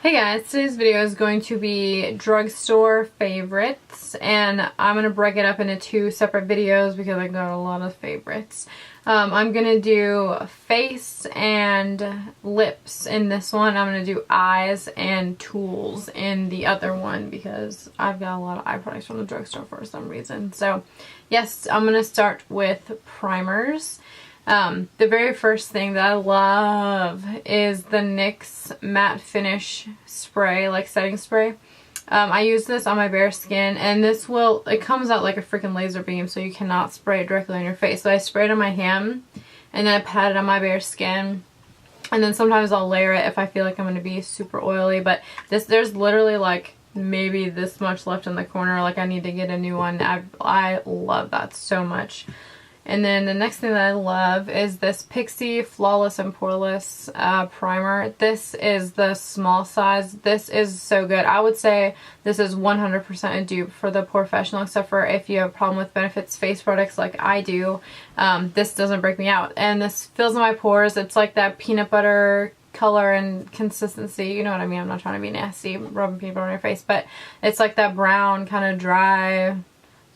Hey guys, today's video is going to be drugstore favorites, and I'm going to break it up into two separate videos because I got a lot of favorites. I'm going to do face and lips in this one. I'm going to do eyes and tools in the other one because I've got a lot of eye products from the drugstore for some reason. So yes, I'm going to start with primers. The very first thing that I love is the NYX matte finish spray, like setting spray. I use this on my bare skin, and it comes out like a freaking laser beam, so you cannot spray it directly on your face. So I spray it on my hand, and then I pat it on my bare skin, and then sometimes I'll layer it if I feel like I'm going to be super oily, but there's literally like maybe this much left in the corner, like I need to get a new one. I love that so much. And then the next thing that I love is this Pixi Flawless and Poreless primer. This is the small size. This is so good. I would say this is 100% a dupe for the professional, except for if you have a problem with Benefit's face products like I do. This doesn't break me out. And this fills in my pores. It's like that peanut butter color and consistency. You know what I mean? I'm not trying to be nasty, rubbing peanut butter on your face, but it's like that brown kind of dry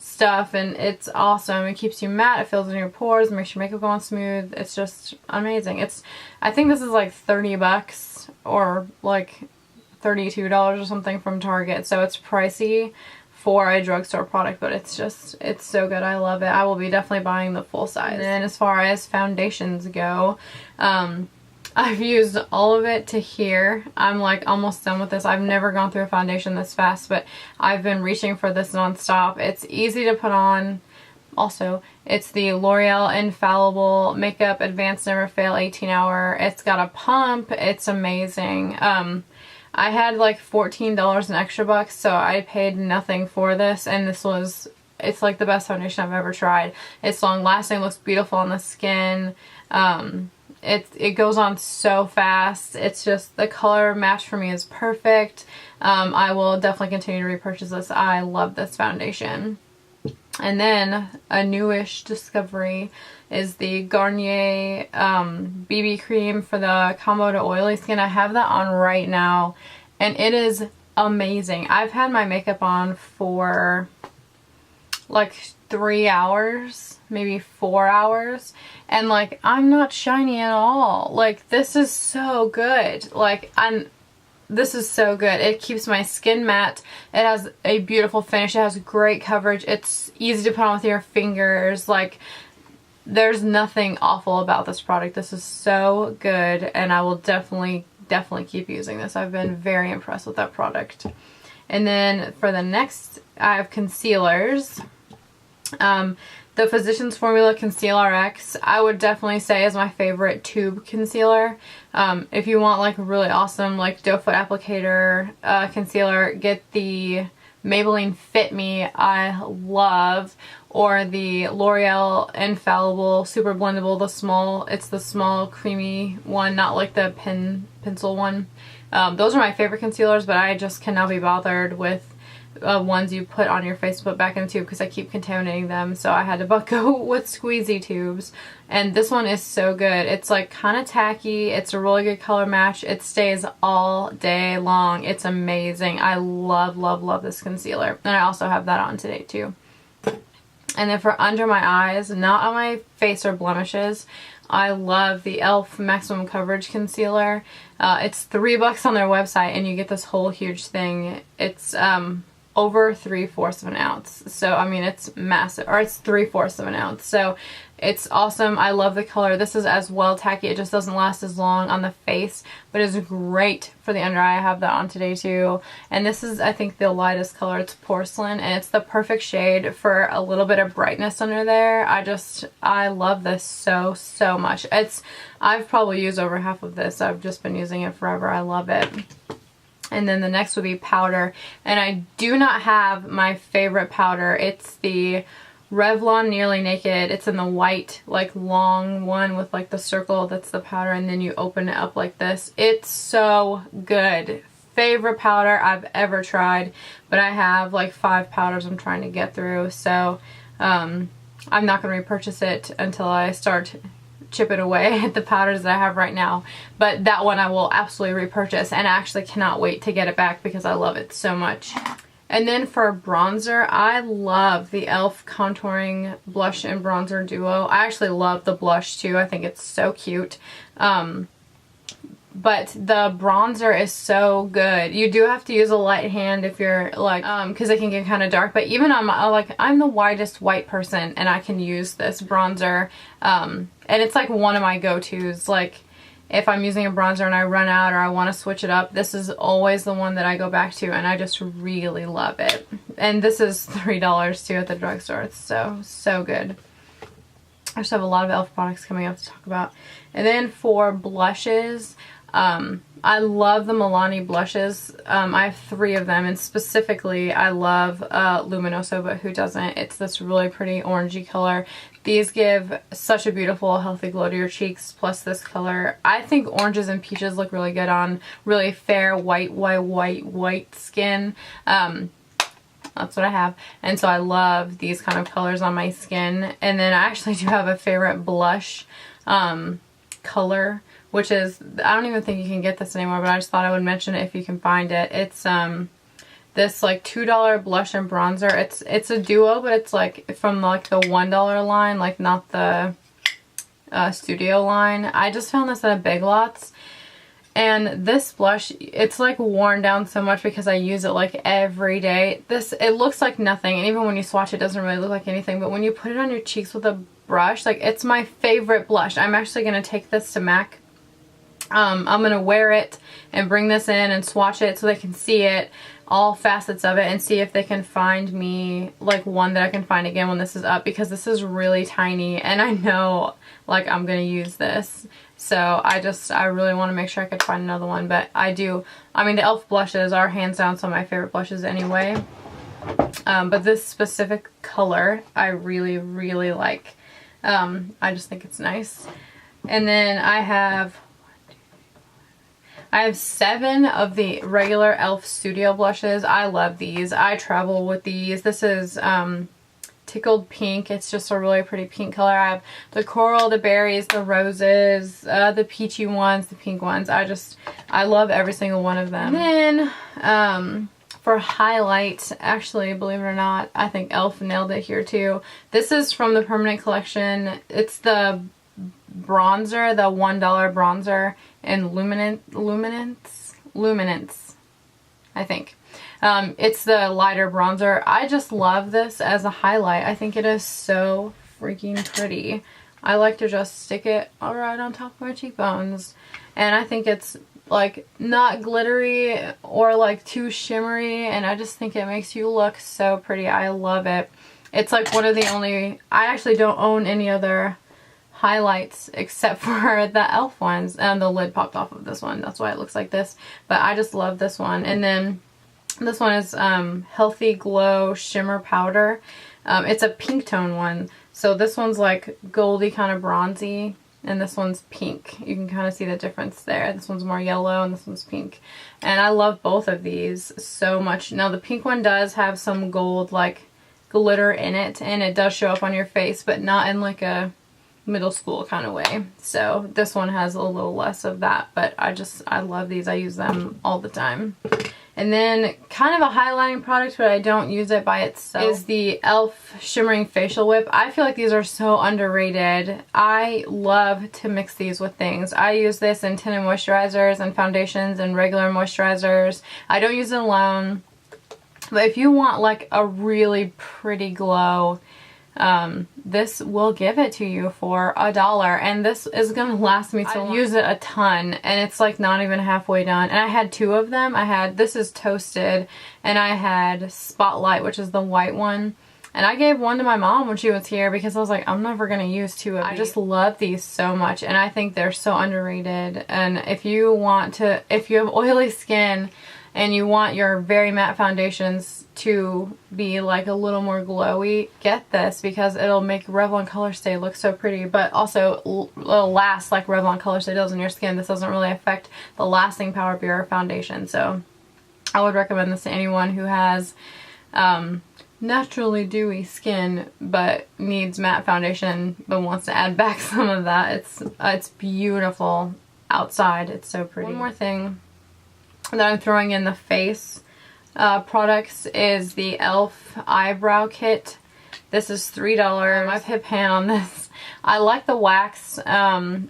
stuff, and it's awesome. It keeps you matte, it fills in your pores, makes your makeup go on smooth. It's just amazing. I think this is like 30 bucks or like $32 or something from Target, so it's pricey for a drugstore product, but it's so good. I love it. I will be definitely buying the full size. And then as far as foundations go, I've used all of it to here. I'm like almost done with this. I've never gone through a foundation this fast, but I've been reaching for this nonstop. It's easy to put on. Also, it's the L'Oreal Infallible Makeup Advanced Never Fail 18 Hour. It's got a pump. It's amazing. I had like $14 in extra bucks, so I paid nothing for this, and it's like the best foundation I've ever tried. It's long lasting, looks beautiful on the skin. It goes on so fast. It's just, the color match for me is perfect. I will definitely continue to repurchase this. I love this foundation. And then a newish discovery is the Garnier BB cream for the combo to oily skin. I have that on right now, and it is amazing. I've had my makeup on for like 3 hours, maybe 4 hours, and like I'm not shiny at all. Like this is so good. This is so good. It keeps my skin matte. It has a beautiful finish. It has great coverage. It's easy to put on with your fingers. Like, there's nothing awful about this product. This is so good, and I will definitely keep using this. I've been very impressed with that product. And then for the next, I have concealers. The Physicians Formula Conceal RX, I would definitely say is my favorite tube concealer. If you want like a really awesome like doe foot applicator concealer, get the Maybelline Fit Me, I love, or the L'Oreal Infallible Super Blendable, it's the small creamy one, not like the pencil one. Those are my favorite concealers, but I just cannot be bothered with ones you put on your face, put back in the tube, because I keep contaminating them, so I had to go with squeezy tubes. And this one is so good. It's like kind of tacky. It's a really good color match. It stays all day long. It's amazing. I love this concealer, and I also have that on today too. And then for under my eyes, not on my face or blemishes, I love the e.l.f. Maximum Coverage Concealer. It's $3 on their website, and you get this whole huge thing. It's over 3/4 of an ounce. So, I mean, it's massive. Or it's 3/4 of an ounce. So, it's awesome. I love the color. This is as well tacky. It just doesn't last as long on the face, but it's great for the under eye. I have that on today too. And this is, I think, the lightest color. It's Porcelain, and it's the perfect shade for a little bit of brightness under there. I love this so much. I've probably used over half of this. I've just been using it forever. I love it. And then the next would be powder. And I do not have my favorite powder. It's the Revlon Nearly Naked. It's in the white, like, long one with, like, the circle that's the powder, and then you open it up like this. It's so good. Favorite powder I've ever tried, but I have, like, 5 powders I'm trying to get through, so I'm not going to repurchase it until I start chip it away at the powders that I have right now. But that one I will absolutely repurchase, and I actually cannot wait to get it back because I love it so much. And then for bronzer, I love the e.l.f. contouring blush and bronzer duo. I actually love the blush too. I think it's so cute. But the bronzer is so good. You do have to use a light hand if you're like, because it can get kind of dark. But even on my, like, I'm the whitest white person and I can use this bronzer. And it's like one of my go-tos. Like, if I'm using a bronzer and I run out or I want to switch it up, this is always the one that I go back to, and I just really love it. And this is $3 too at the drugstore. It's so, so good. I just have a lot of e.l.f. products coming up to talk about. And then for blushes, I love the Milani blushes. I have 3 of them, and specifically I love Luminoso, but who doesn't? It's this really pretty orangey color. These give such a beautiful, healthy glow to your cheeks, plus this color. I think oranges and peaches look really good on really fair, white skin. That's what I have. And so I love these kind of colors on my skin. And then I actually do have a favorite blush color, which is, I don't even think you can get this anymore, but I just thought I would mention it if you can find it. It's this like $2 blush and bronzer. It's a duo, but it's like from like the $1 line, like not the studio line. I just found this at Big Lots. And this blush, it's like worn down so much because I use it like every day. It looks like nothing, and even when you swatch it doesn't really look like anything, but when you put it on your cheeks with a brush, like, it's my favorite blush. I'm actually going to take this to MAC. I'm going to wear it and bring this in and swatch it so they can see it, all facets of it, and see if they can find me like one that I can find again when this is up, because this is really tiny and I know like I'm going to use this. So I really want to make sure I could find another one, but I do. I mean, the e.l.f. blushes are hands down some of my favorite blushes anyway. But this specific color I really, really like. I just think it's nice. And then I have 7 of the regular e.l.f. Studio blushes. I love these. I travel with these. This is Tickled Pink. It's just a really pretty pink color. I have the coral, the berries, the roses, the peachy ones, the pink ones. I love every single one of them. And then for highlight, actually, believe it or not, I think e.l.f. nailed it here too. This is from the Permanent Collection. It's the bronzer, the $1 bronzer in Luminance, I think. It's the lighter bronzer. I just love this as a highlight. I think it is so freaking pretty. I like to just stick it right on top of my cheekbones. And I think it's like not glittery or like too shimmery, and I just think it makes you look so pretty. I love it. It's like one of the only, I actually don't own any other highlights except for the e.l.f. ones, and the lid popped off of this one. That's why it looks like this. But I just love this one. And then this one is Healthy Glow Shimmer Powder. It's a pink tone one. So this one's like goldy, kind of bronzy, and this one's pink. You can kind of see the difference there. This one's more yellow and this one's pink. And I love both of these so much. Now the pink one does have some gold like glitter in it, and it does show up on your face, but not in like a middle school kind of way. So this one has a little less of that, but I love these. I use them all the time. And then kind of a highlighting product, but I don't use it by itself, is the e.l.f. Shimmering Facial Whip. I feel like these are so underrated. I love to mix these with things. I use this in tinted moisturizers and foundations and regular moisturizers. I don't use it alone. But if you want like a really pretty glow, this will give it to you for $1, and this is gonna last me till I use it a ton, and it's like not even halfway done. And I had 2 of them. This is Toasted, and I had Spotlight, which is the white one, and I gave one to my mom when she was here because I was like, I'm never gonna use 2 of these. I just love these so much, and I think they're so underrated. And if you have oily skin and you want your very matte foundations to be like a little more glowy, get this, because it'll make Revlon Color Stay look so pretty, but also it'll last like Revlon Color Stay does on your skin. This doesn't really affect the lasting power of your foundation. So I would recommend this to anyone who has naturally dewy skin but needs matte foundation but wants to add back some of that. It's beautiful outside. It's so pretty. One more thing that I'm throwing in the face products is the e.l.f. eyebrow kit. This is $3. I've hit pan on this. I like the wax a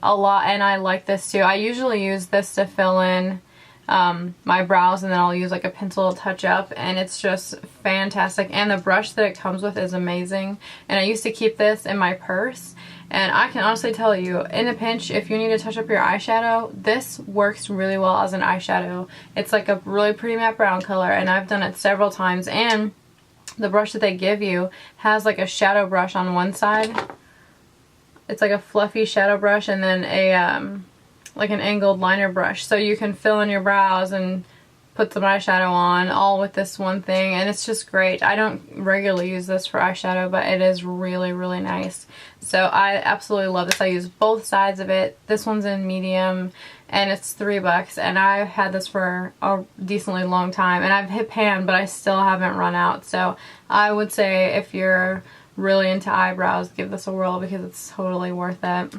lot, and I like this too. I usually use this to fill in my brows, and then I'll use like a pencil to touch up, and it's just fantastic. And the brush that it comes with is amazing, and I used to keep this in my purse, and I can honestly tell you, in a pinch, if you need to touch up your eyeshadow, this works really well as an eyeshadow. It's like a really pretty matte brown color, and I've done it several times. And the brush that they give you has like a shadow brush on one side. It's like a fluffy shadow brush, and then a like an angled liner brush, so you can fill in your brows and put some eyeshadow on all with this one thing, and it's just great. I don't regularly use this for eyeshadow, but it is really, really nice. So I absolutely love this. I use both sides of it. This one's in medium, and it's $3, and I've had this for a decently long time, and I've hit pan, but I still haven't run out. So I would say if you're really into eyebrows, give this a whirl, because it's totally worth it.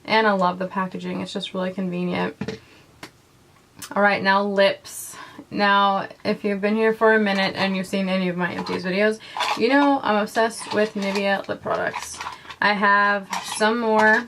And I love the packaging. It's just really convenient. Alright, now lips. Now, if you've been here for a minute and you've seen any of my empties videos, you know I'm obsessed with Nivea lip products. I have some more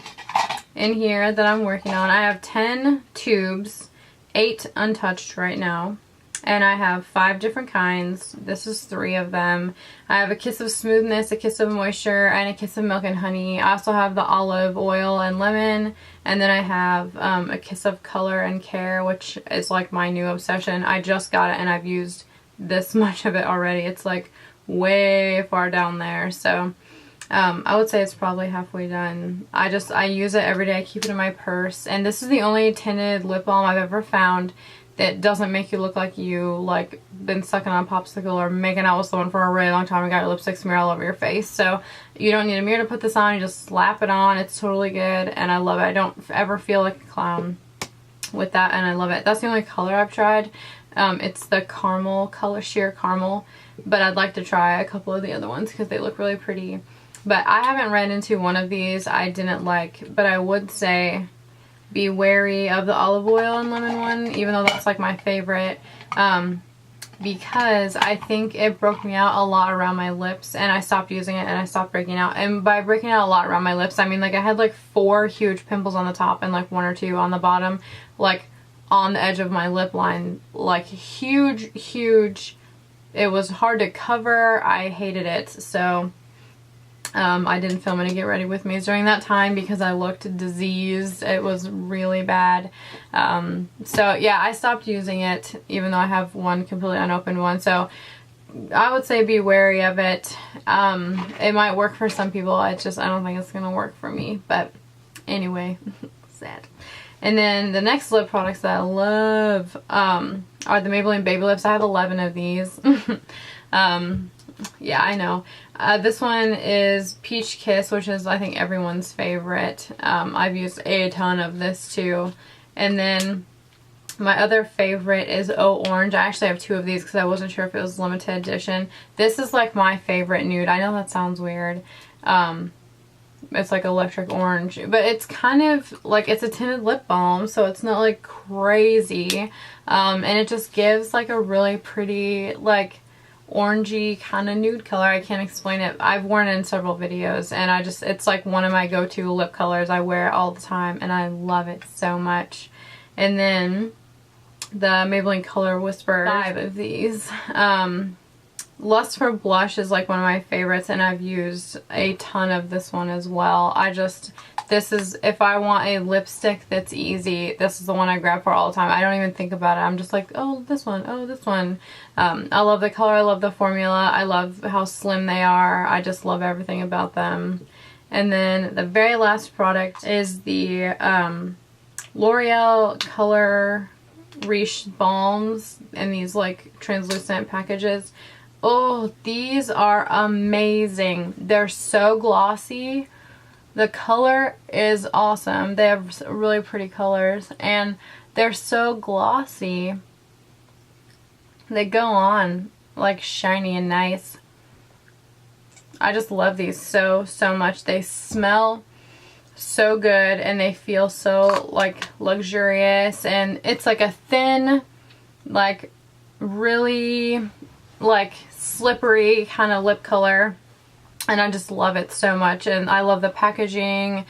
in here that I'm working on. I have 10 tubes, 8 untouched right now. And I have 5 different kinds. This is 3 of them. I have a kiss of smoothness, a kiss of moisture, and a kiss of milk and honey. I also have the olive oil and lemon. And then I have a kiss of color and care, which is like my new obsession. I just got it and I've used this much of it already. It's like way far down there. So I would say it's probably halfway done. I use it every day. I keep it in my purse. And this is the only tinted lip balm I've ever found that doesn't make you look like you like been sucking on a popsicle or making out with someone for a really long time and got your lipstick smear all over your face. So you don't need a mirror to put this on. You just slap it on. It's totally good, and I love it. I don't ever feel like a clown with that, and I love it. That's the only color I've tried. It's the caramel color, sheer caramel, but I'd like to try a couple of the other ones because they look really pretty. But I haven't ran into one of these I didn't like, but I would say be wary of the olive oil and lemon one, even though that's like my favorite, because I think it broke me out a lot around my lips, and I stopped using it and I stopped breaking out. And by breaking out a lot around my lips, I mean like I had like 4 huge pimples on the top and like 1 or 2 on the bottom, like on the edge of my lip line, like huge. It was hard to cover. I hated it. So I didn't film any Get Ready With Me's during that time because I looked diseased. It was really bad. So yeah, I stopped using it, even though I have one completely unopened one. So I would say be wary of it. It might work for some people. I don't think it's gonna work for me. But anyway, sad. And then the next lip products that I love are the Maybelline Baby Lips. I have 11 of these. Yeah, I know. This one is Peach Kiss, which is I think everyone's favorite. I've used a ton of this too. And then my other favorite is Oh Orange. I actually have 2 of these because I wasn't sure if it was limited edition. This is like my favorite nude. I know that sounds weird. It's like electric orange, but it's kind of like, it's a tinted lip balm, so it's not like crazy. And it just gives like a really pretty like orangey kind of nude color. I can't explain it. I've worn it in several videos, and it's like one of my go-to lip colors. I wear it all the time and I love it so much. And then the Maybelline Color Whisper, 5 of these. Lust for Blush is like one of my favorites, and I've used a ton of this one as well. This is, if I want a lipstick that's easy, this is the one I grab for all the time. I don't even think about it. I'm just like, oh, this one, oh, this one. I love the color, I love the formula, I love how slim they are. I just love everything about them. And then the very last product is the L'Oreal Color Riche Balms in these like translucent packages. Oh, these are amazing. They're so glossy. The color is awesome. They have really pretty colors, and they're so glossy. They go on like shiny and nice. I just love these so much. They smell so good and they feel so like luxurious, and it's like a thin, like really like slippery kind of lip color, and I just love it so much. And I love the packaging.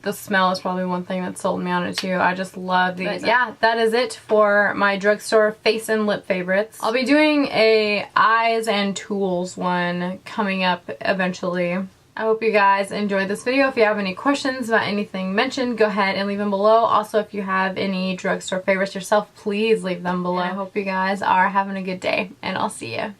The smell is probably one thing that sold me on it too. I just love these. But yeah, that is it for my drugstore face and lip favorites. I'll be doing a eyes and tools one coming up eventually. I hope you guys enjoyed this video. If you have any questions about anything mentioned, go ahead and leave them below. Also, if you have any drugstore favorites yourself, please leave them below. And I hope you guys are having a good day, and I'll see you.